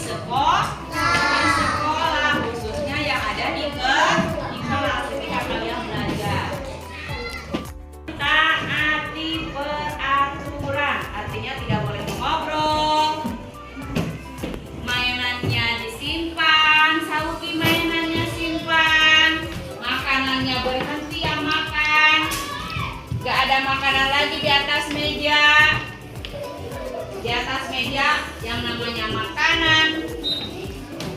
sekolah, khususnya yang ada di kelas ketika kalian belajar. Taati peraturan, artinya tidak boleh ngobrol. Mainannya disimpan, sauki mainannya simpan. Makanannya berhenti yang makan. Gak ada makanan lagi di atas meja. Di atas meja yang namanya makanan,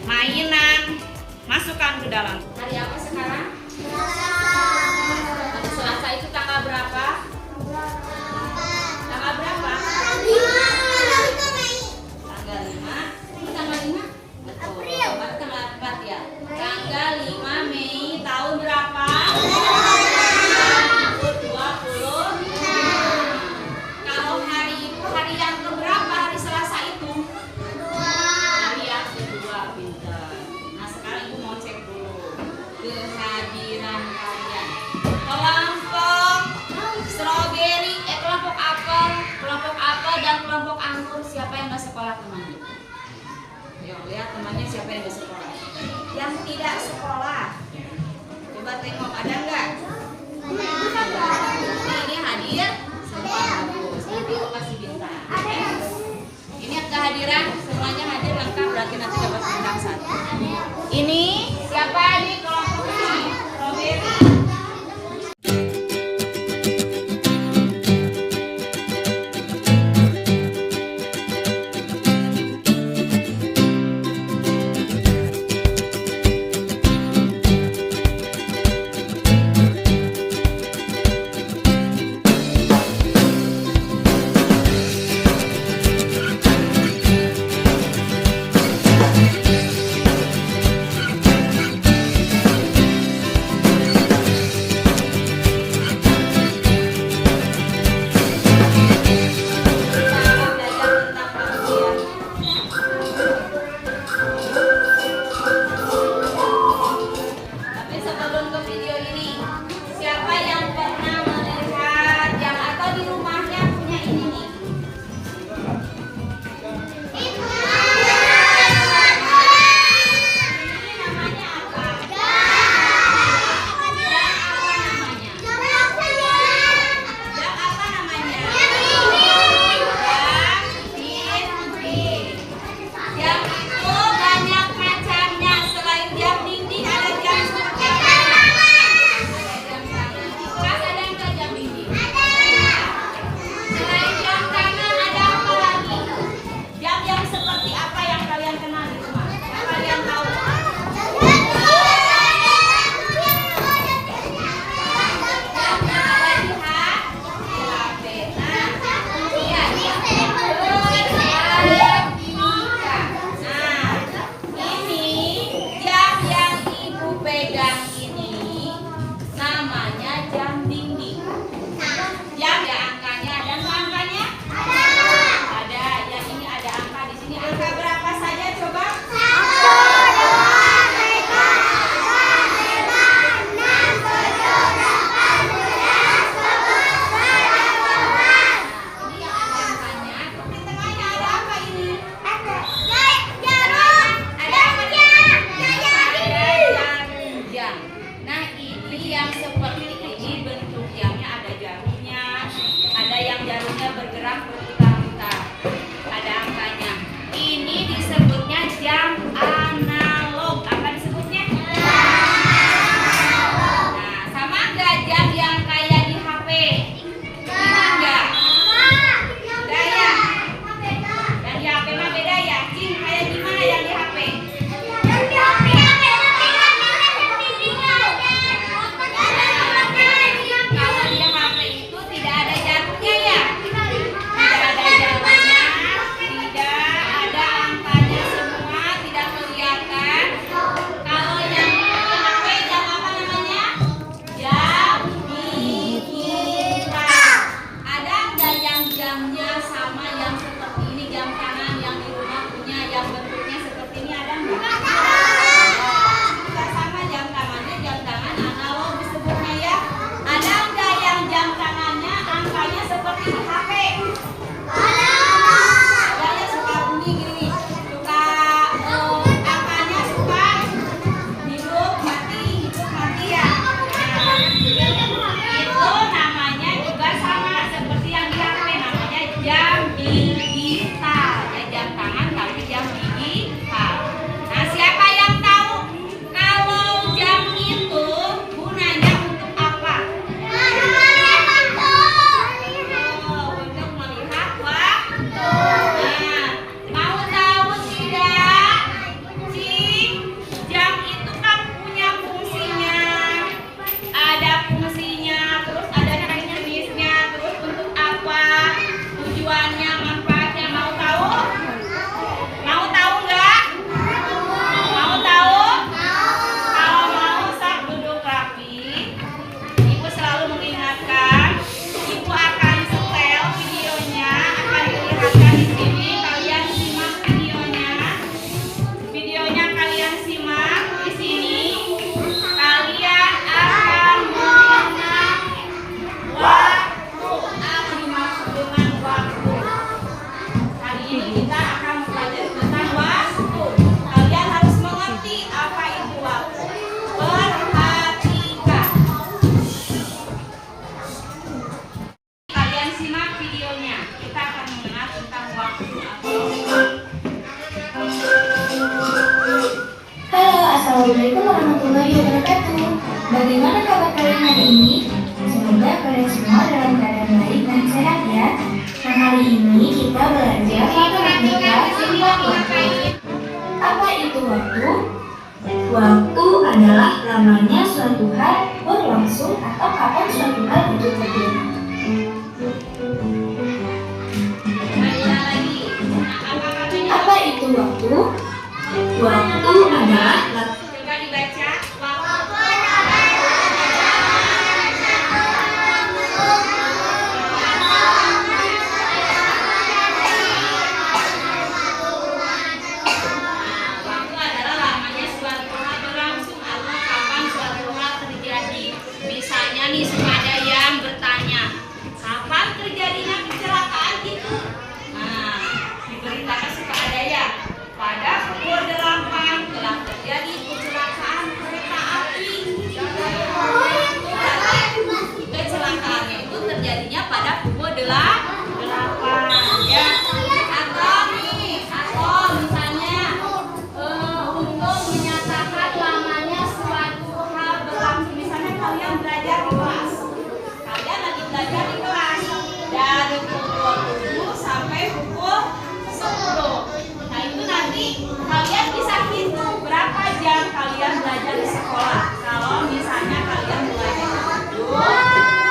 mainan, masukkan ke dalam. Hari apa sekarang? Hari Selasa itu tanggal berapa? Tanggal berapa? Tanggal 5. Tanggal 5? Betul. Tanggal 4 ya. Tanggal 5 Mei tahun berapa? 2020. Kalau hari yang keberapa hari Selasa itu? Hari yang kedua, pintar. Nah sekarang ibu mau cek dulu kehadiran kalian. Kelompok stroberi, kelompok apel dan kelompok anggur, siapa yang nggak sekolah temannya? Yuk lihat temannya siapa yang nggak sekolah? Yang tidak sekolah. Coba tengok ada nggak? Ini hadir semua bagus. Nanti aku kasih bintang. Ini kehadiran semuanya hadir lengkap, berarti nanti dapat bintang 1. Ini siapa di kelompok ini? Strawberry. Halo, assalamualaikum warahmatullahi wabarakatuh. Bagaimana kabar kalian hari ini? Semoga kalian semua dalam keadaan baik dan sehat ya. Nah, hari ini kita belajar matematika tentang waktu. Apa itu waktu? Waktu adalah lamanya suatu hal berlangsung atau kapan suatu hal itu terjadi. Apa itu waktu? Waktu adalah Coba dibaca. Waktu adalah lamanya suatu hal berlangsung atau kapan suatu hal terjadi. Misalnya nih suka ada yang bertanya, kapan terjadinya kecelakaan itu? Nah, diberitakan suka ada ya. Pada pukul 8 telah terjadi kecelakaan kereta api. Kecelakaannya itu terjadinya pada pukul 8 ya. Atau misalnya untuk menyatakan lamanya suatu hal berlangsung. Misalnya kalian belajar di kelas. Kalian lagi belajar di kelas dari pukul 7 sampai pukul 10. Nah, itu nanti kalian bisa hitung berapa jam kalian belajar di sekolah. Kalau misalnya kalian belajar jam 7,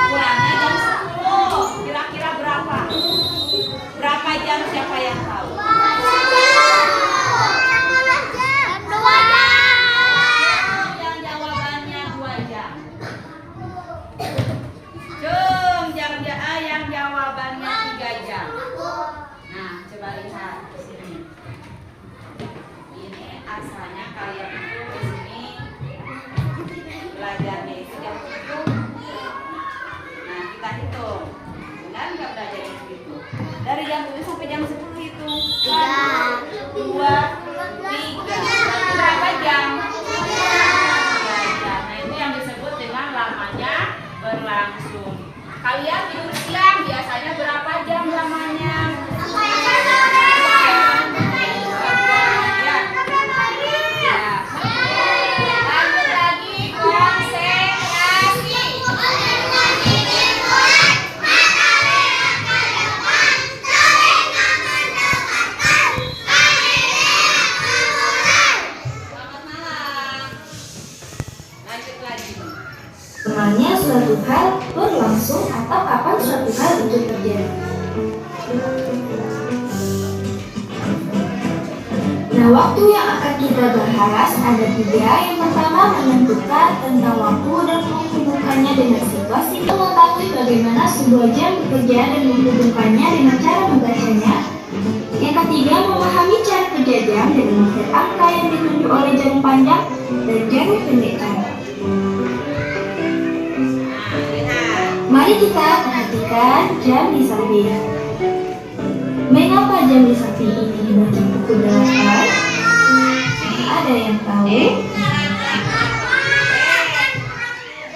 kurangnya jam 10. Kira-kira berapa? Berapa jam, siapa yang tahu? Yang jawabannya 2 jam. Yang jawabannya 3 jam. Nah, coba lihat di sini. Ini asalnya kalian itu di sini belajarnya itu jam 7. Nah, kita hitung. Benar nggak belajar itu? Dari jam 7 sampai jam 10 itu 1, 2, 3. Berarti berapa jam? 3 jam. Nah, itu yang disebut dengan lamanya berlangsung. Kalian tidur siang biasanya berapa jam lamanya? lamanya suatu hal berlangsung atau kapan suatu hal itu terjadi. Nah, waktu yang akan kita bahas ada 3. Yang pertama, menentukan tentang waktu dan menghubungkannya dengan situasi. Mengetahui bagaimana sebuah jam bekerja dan menghubungkannya dengan cara membacanya. Yang ketiga, memahami cara kerja jam dengan melihat angka yang ditunjuk oleh jarum panjang dan jarum pendek tadi. Mari kita perhatikan jam di samping. Mengapa jam di samping ini dibaca pukul 8? Ada yang tahu?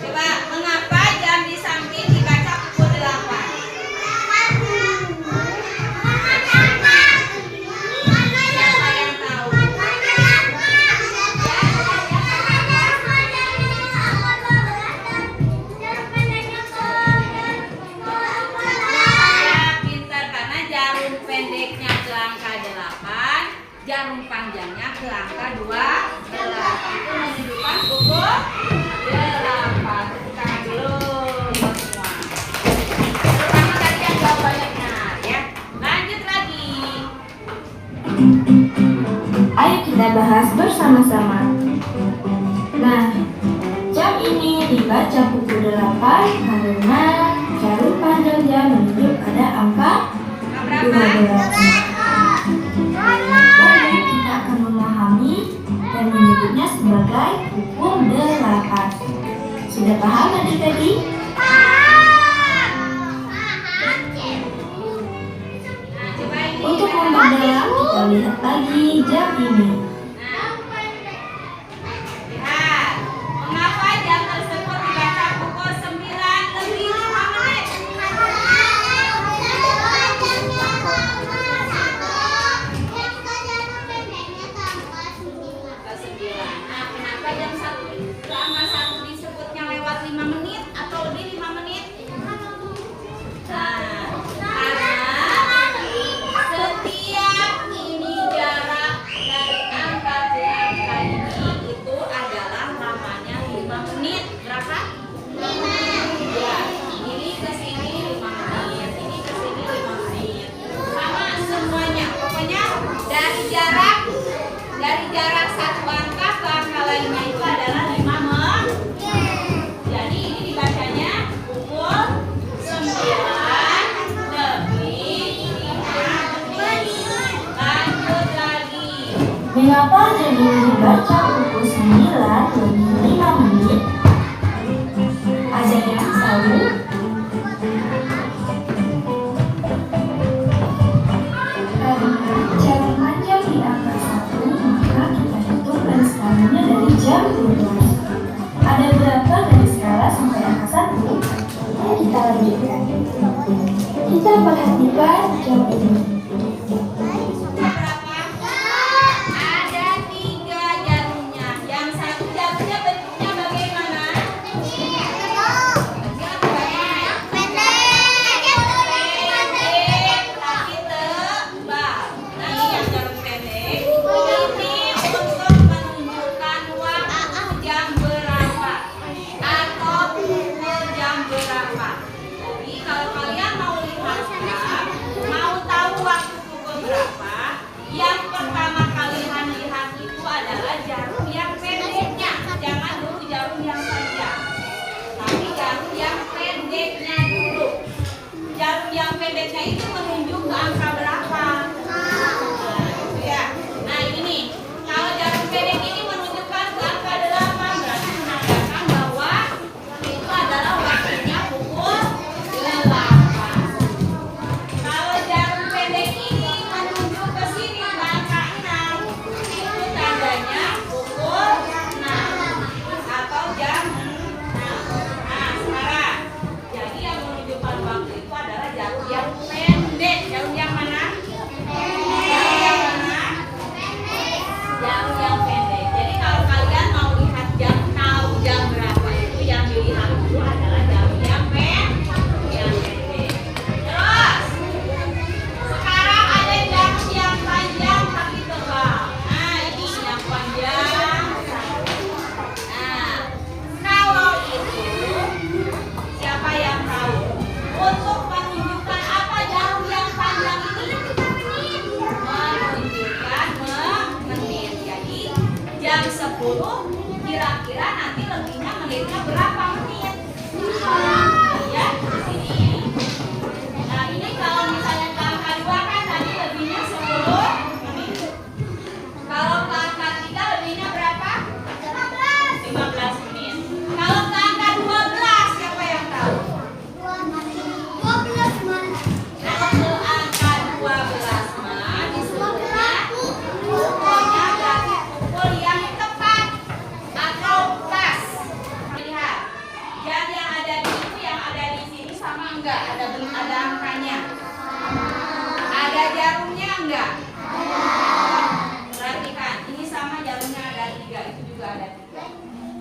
Coba, mengapa jam di samping dibaca pukul 8? Siapa yang tahu? Pintar, karena jarum pendeknya ke angka 8, jarum panjangnya ke angka 12. Itu menunjukkan pukul 8. Kita belum semua. Terutama tadi yang jawabannya benar ya. Lanjut lagi. Ayo kita bahas bersama-sama. Nah, jam ini dibaca pukul 8 karena jarum panjang jam menunjuk pada angka 12. Dan kita akan memahami dan menyebutnya sebagai pukul 8. Sudah paham adik-adik? Untuk memperdalam, kita lihat lagi jam ini. Lihat, mengapa jam tersebut dibaca pukul 9:05? dari jarak satu angka ke angka lainnya itu adalah 5 menit. Jadi ini dibacanya pukul 9 lebih 5 menit. Lanjut lagi. Mengapa jam ini dibaca pukul 9 lebih 5 menit? Ada yang tahu? Karena jarak panjang di angka 1, maka kita hitung garis skalanya dari jam 12. Ada berapa garis skala sampai angka 1? Mari kita lanjutkan. Kita perhatikan jam ini. Ada 3 jarumnya. Yang satu jarumnya bentuknya bagaimana? Pendek tapi tebal. Nah, ini yang jarum pendek. Ini untuk menunjukkan waktu jam berapa atau pukul jam berapa. Jadi kalau kalian mau lihat jam, mau tahu waktu pukul berapa, yang pertama kalian lihat itu adalah jarum yang pendeknya. Jangan dulu jarum yang panjang, tapi jarum yang pendeknya dulu. Jarum yang pendeknya itu menunjuk ke angka berapa. Nah, itu ya. Nah, ini nih. Kalau jarum pendek ini menunjukkan ke angka 8, berarti menandakan bahwa itu adalah waktunya pukul 8. Kalau jarum pendek ini menunjuk ke sini ke angka 6, itu tandanya pukul 6 atau jam 6. Nah, sekarang jadi yang menunjukkan waktu itu adalah jarum yang pendek. Jarum yang mana? Jarum yang mana? Jarum yang pendek. Jadi kalau kalian mau lihat jam, tahu jam berapa, itu yang dilihat itu adalah jarum yang pendek. Terus sekarang ada jarum yang panjang tapi tebal. Nah, ini yang panjang. Nah, kalau itu siapa yang tahu? Untuk menunjukkan apa jarum yang panjang ini? Menunjukkan menit. Jadi jam 10 kira-kira nanti lebihnya menitnya berapa menit? Ya, di sini. Nah, ini kalau misalnya ke angka 2 kan tadi lebihnya 10 menit. Kalau ke angka 3 lebihnya berapa? 15 menit. Kalau ke angka 12 siapa yang tahu? Kalau ke angka 12 mah disebutnya pukulnya berarti pukul yang tepat atau pas. Lihat, jam yang ada di situ yang ada di sini sama enggak? Ada angkanya. Ada jarumnya enggak? Perhatikan, ini sama jarumnya ada 3, itu juga ada 3.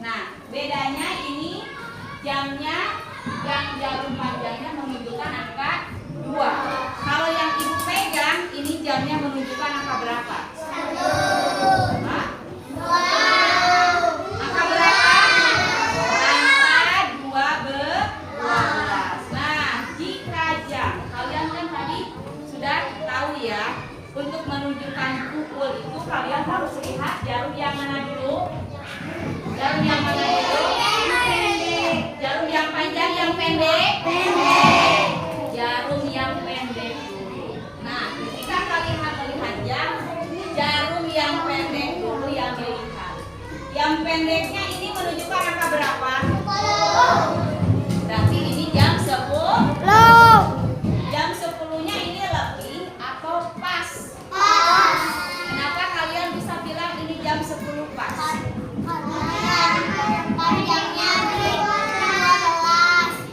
Nah, bedanya ini jamnya yang jarum panjangnya menunjukkan angka 2. Kalau yang ibu pegang, ini jamnya menunjukkan angka berapa? Hah? Angka berapa? Angka 12. Nah, jika jam, kalian kan tadi sudah tahu ya, untuk menunjukkan pukul itu kalian harus lihat jarum yang mana dulu? Jarum yang mana dulu? Jarum yang panjang, yang pendek? Jarum yang pendek dulu. Nah, ketika kalian melihat jam, jarum yang pendek dulu yang dilihat. Yang pendeknya ini menunjukkan angka berapa? Berarti ini jam 10. Jam 10-nya ini lebih atau pas? Kenapa kalian bisa bilang ini jam 10 pas?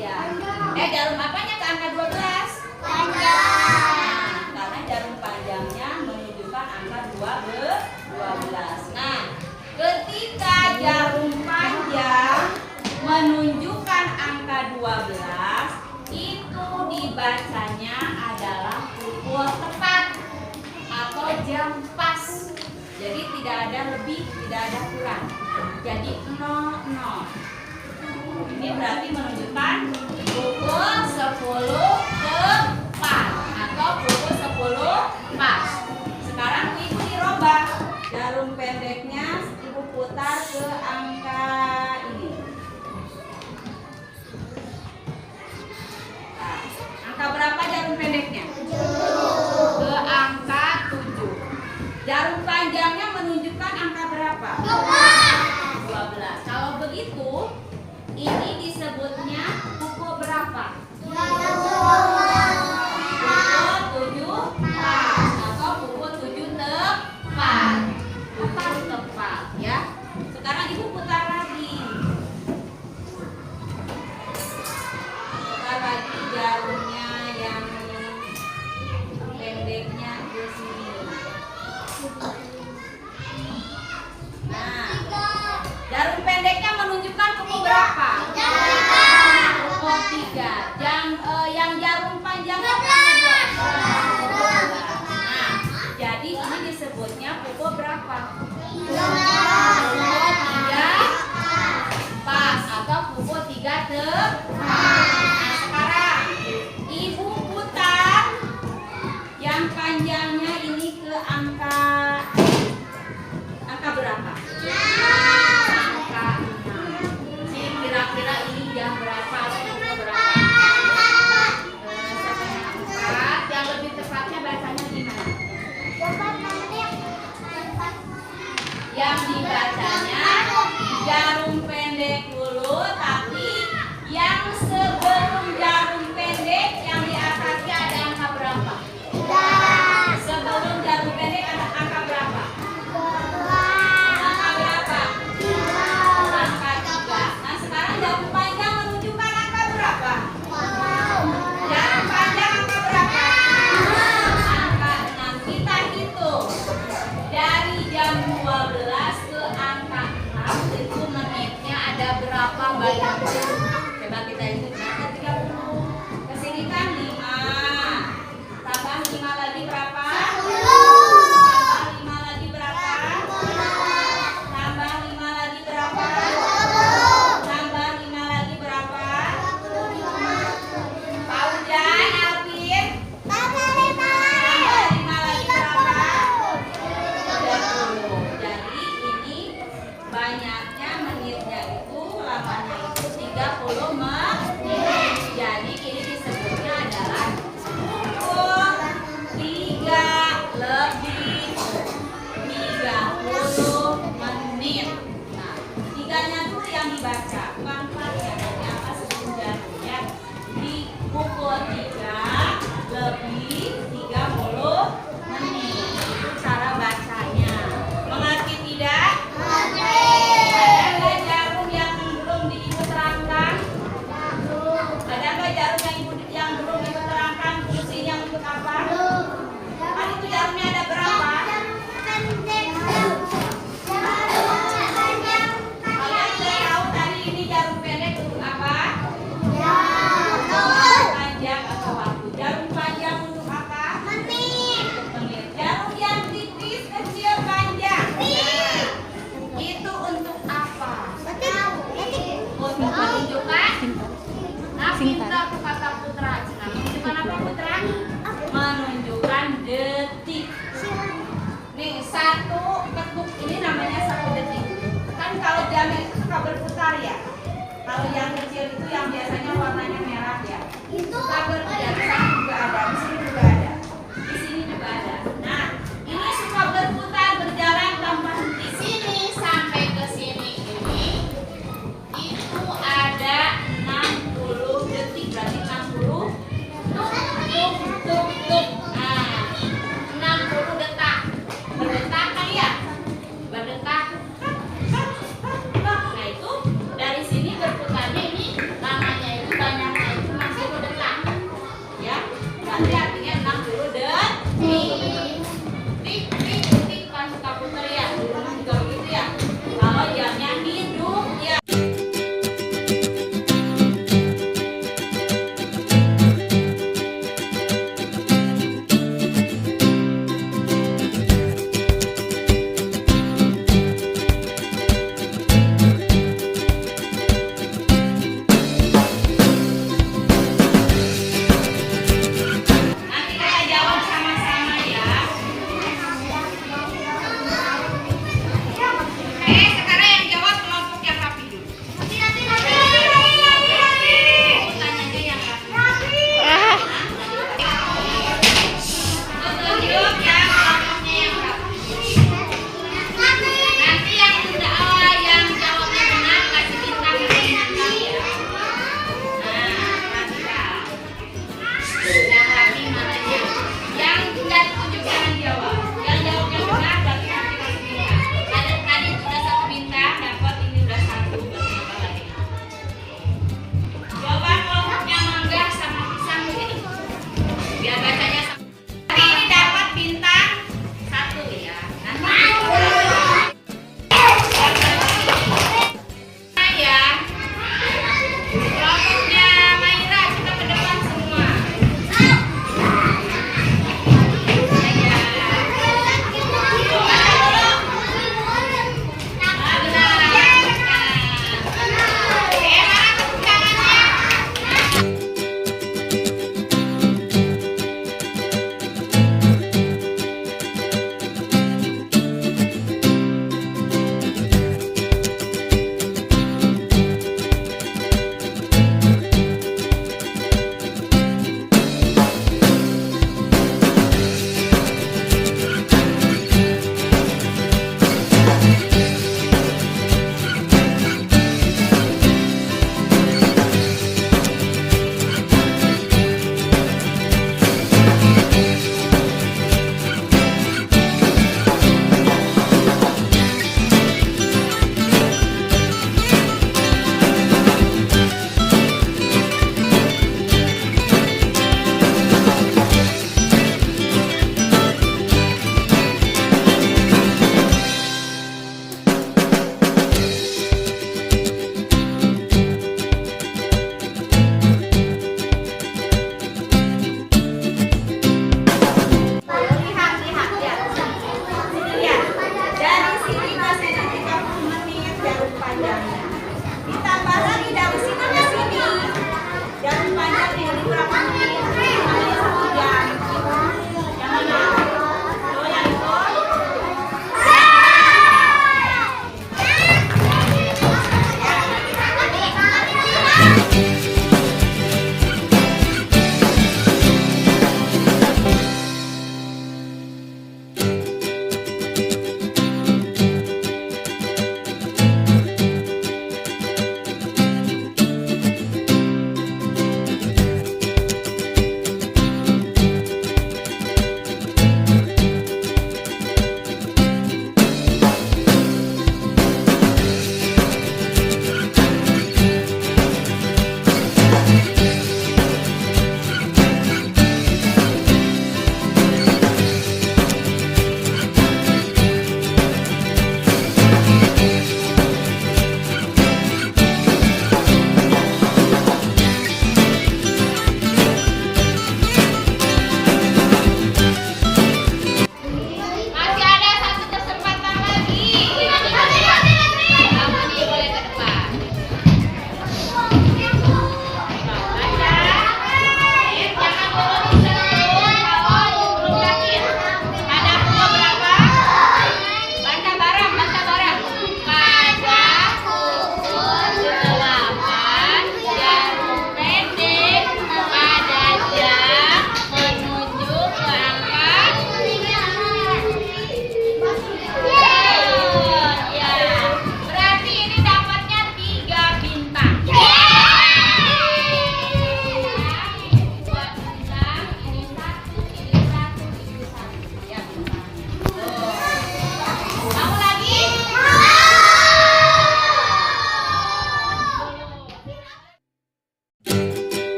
Ya. Jarum apanya ke angka 12? Nah, karena jarum panjangnya menunjukkan angka 12. Nah, ketika jarum panjang menunjukkan angka 12, itu dibacanya adalah pukul tepat atau jam pas. Jadi tidak ada lebih, tidak ada kurang. Jadi 00. Ini berarti menunjukkan pukul 10 tepat atau pukul 10 pas. Sekarang ibu di jarum pendeknya ibu putar ke angka ini. Nah, angka berapa jarum pendeknya? Ke angka 7. Jarum panjangnya menunjukkan angka berapa? 12. Kalau begitu, ini disebutnya pukul berapa? Pukul 7 pas atau pukul 7 tepat. Tepat ya. Sekarang ibu putar lagi. Putar lagi jarumnya yang pendeknya ke sini. Nah, jarum pendeknya menunjukkan pukul berapa? Pukul 3. Yang jarum panjangnya berapa? Nah, jadi ini disebutnya pukul berapa? Pukul 3 pas atau pukul 3 tepat. Nah, sekarang ibu putar yang panjangnya ini ke angka berapa? Angka 6. Kira-kira ini jam berapa atau pukul berapa? Setengah 4. Yang lebih tepatnya bacanya gimana? Yang dibacanya jarum pendek dulu, tapi yang sebelum jarum pendek yang di atasnya ada angka berapa? Sebelum jarum pendek ada angka berapa? Angka berapa? Angka 3. Nah, sekarang jarum panjang menunjukkan angka berapa? Jarum panjang angka berapa? Angka 6. Kita hitung dari jam 12 ke angka 6 itu menitnya ada berapa banyak? Coba kita hitung. 30. Kesini kan 5. Tambah 5 lagi berapa? Tambah 5 lagi berapa? Tambah 5 lagi berapa? Tambah 5 lagi berapa? Paujan, Alvin. Tambah 5 lagi berapa? 30. Jadi ini banyaknya menitnya itu, lamanya itu 30 menit. Jadi ini disebutnya adalah pukul 3 lebih 30 menit. Nah, 3-nya dulu yang dibaca, bukan 4-nya. Nanti apa sebelum jarumnya di pukul 3 lebih 30 menit. Itu cara bacanya. Mengerti tidak? Ada nggak jarum yang belum ibu terangkan? Ada nggak jarum yang belum ibu terangkan fungsinya untuk apa? Kan itu jarumnya ada berapa? Kalian sudah tahu tadi ini jarum pendek untuk apa? Panjang atau waktu. Jarum panjang untuk apa? Menit. Jarum yang tipis, kecil, panjang. Nah, itu untuk apa? Untuk menunjukkan. Nah, pintar tuh kata Putra. Nah, menunjukkan apa Putra? Menunjukkan detik. Nih, 1 ketuk ini namanya 1 detik. Kan kalau jamnya itu suka berputar ya. Kalau yang kecil itu yang biasanya warnanya merah ya. Suka berputar. Di sana juga ada, di sini juga ada. Di sini juga ada. Nah, ini suka berputar berjalan tanpa henti. Sini sampai ke sini ini itu ada 60 detik. Berarti 60 tuk tuk tuk tuk. Nah, 60 detak. Berdetak kan ya? Berdetak. Nah, itu dari sini berputarnya ini lamanya itu banyaknya itu 60 detak. Ya. Berarti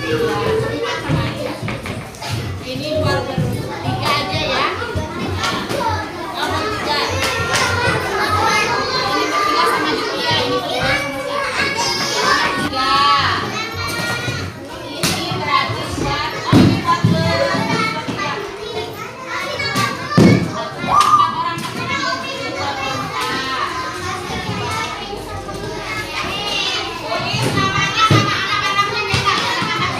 Ini buat bertiga aja ya. Nah, kamu tiga. Ini bertiga sama Julia. Ini bertiga sama tiga. Ini berarti buat. Oh, ini buat bertiga. Empat orang. Ini buat berempat. Tulis namanya sama anak-anaknya beda. Anak-anak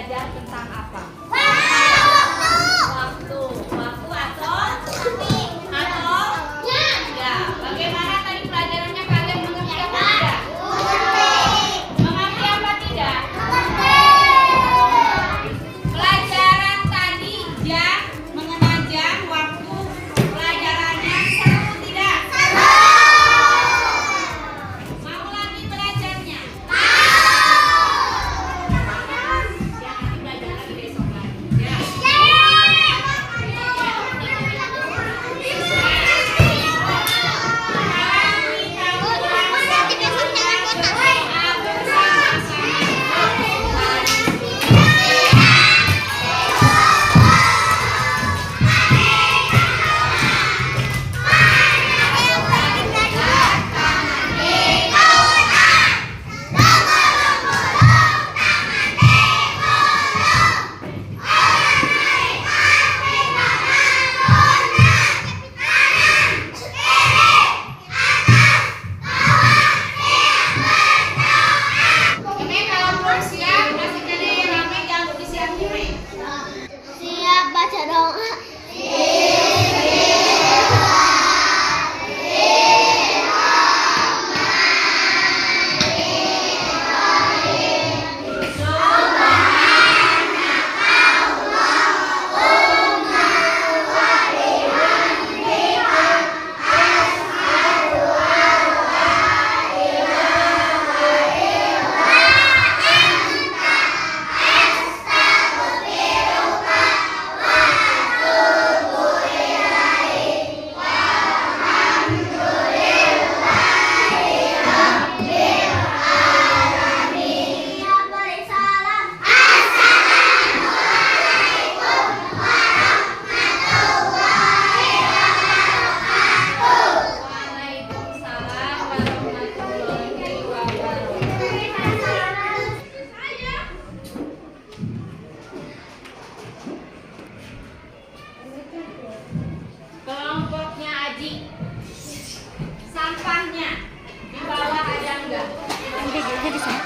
belajar tentang apa? Waktu atau ya. Bagaimana tadi pelajarannya, kalian mengerti apa tidak? Mengerti apa tidak? Pelajaran tadi mengenai jam, waktu, pelajarannya seru tidak? Mau lagi belajarnya? Ya, nanti belajar lagi besok lagi. Ya. Ini kalau belum siap, nasinya nih rame, jangan disiap dulu. Siap baca doa. Waalaikumsalam warahmatullahi wabarakatuh. Kelompoknya Aji, sampahnya di bawah ada enggak? MBG-nya di sana.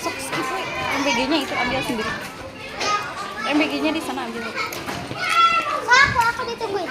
Sok skip we. MBG-nya itu ambil sendiri. MBG-nya di sana ambil. Aku ditungguin.